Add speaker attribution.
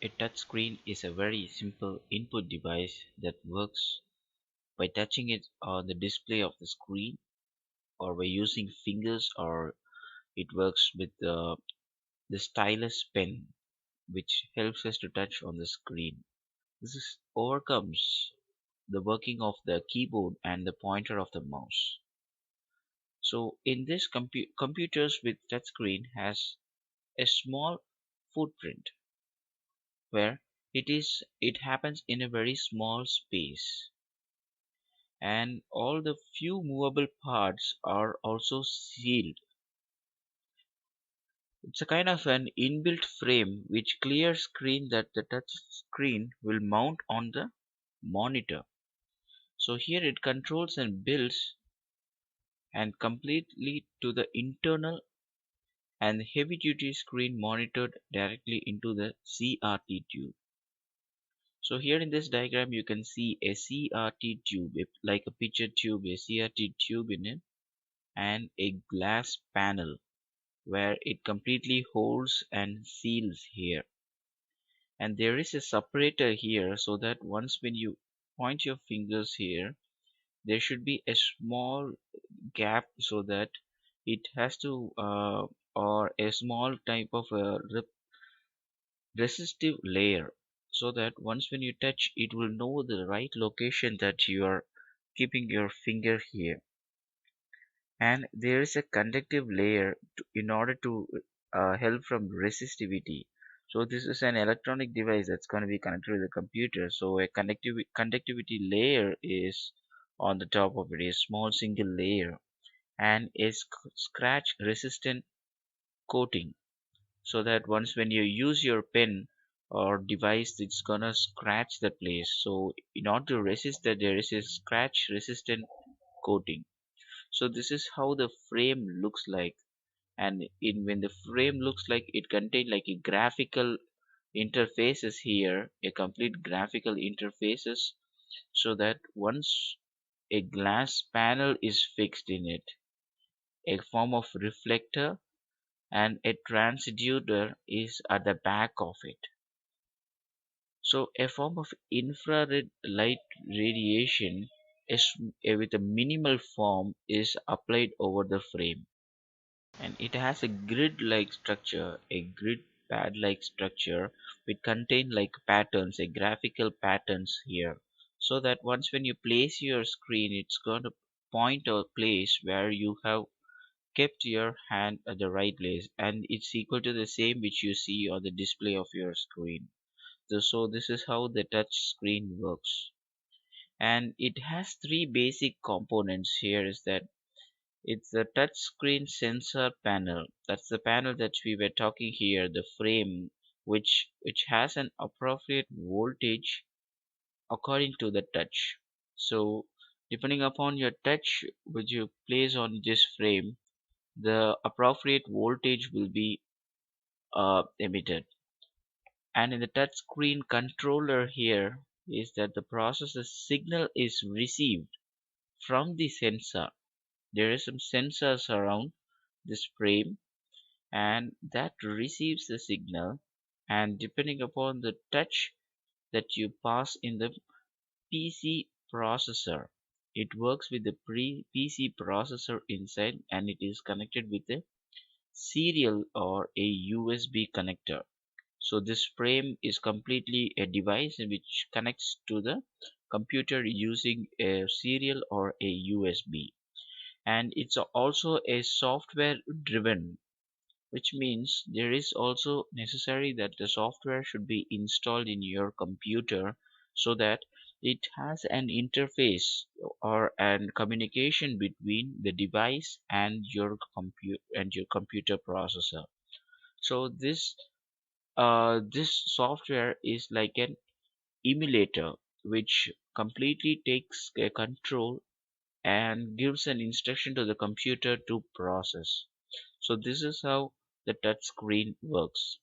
Speaker 1: A touchscreen is a very simple input device that works by touching it on the display of the screen or by using fingers, or it works with the stylus pen which helps us to touch on the screen. Overcomes the working of the keyboard and the pointer of the mouse. So in this computers with touchscreen has a small footprint where it happens in a very small space, and all the few movable parts are also sealed. It's a kind of an inbuilt frame which clear screen that the touch screen will mount on the monitor. So here it controls and builds and completely to the internal and heavy duty screen monitored directly into the CRT tube. So here in this diagram you can see a CRT tube, like a picture tube, a CRT tube in it, and a glass panel where it completely holds and seals here. And there is a separator here, so that once when you point your fingers here, there should be a small gap so that it has to or a small type of a resistive layer, so that once when you touch it will know the right location that you are keeping your finger here. And there is a conductive layer in order to help from resistivity. So this is an electronic device that's going to be connected to the computer, so a conductivity layer is on the top of it, a small single layer, and a scratch resistant coating, so that once when you use your pen or device it's gonna scratch the place. So in order to resist that, there is a scratch resistant coating. So this is how the frame looks like. And in when the frame looks like, it contains like a graphical interfaces here, a complete graphical interfaces, so that once a glass panel is fixed in it, a form of reflector and a transducer is at the back of it. So a form of infrared light radiation is with a minimal form is applied over the frame, and it has a grid-like structure, a grid pad-like structure which contain like patterns, a graphical patterns here, so that once when you place your screen, it's going to point a place where you have kept your hand at the right place, and it's equal to the same which you see on the display of your screen. So this is how the touch screen works. And it has three basic components here. Is that it's the touch screen sensor panel. That's the panel that we were talking here, the frame which has an appropriate voltage according to the touch. So depending upon your touch which you place on this frame, the appropriate voltage will be emitted. And in the touch screen controller here is that the processor signal is received from the sensor. There is some sensors around this frame, and that receives the signal, and depending upon the touch that you pass in the PC processor, it works with the PC processor inside, and it is connected with a serial or a USB connector. So this frame is completely a device which connects to the computer using a serial or a USB. And it's also a software driven, which means there is also necessary that the software should be installed in your computer, so that it has an interface or an communication between the device and your computer processor. So this software is like an emulator which completely takes a control and gives an instruction to the computer to process. So this is how the touch screen works.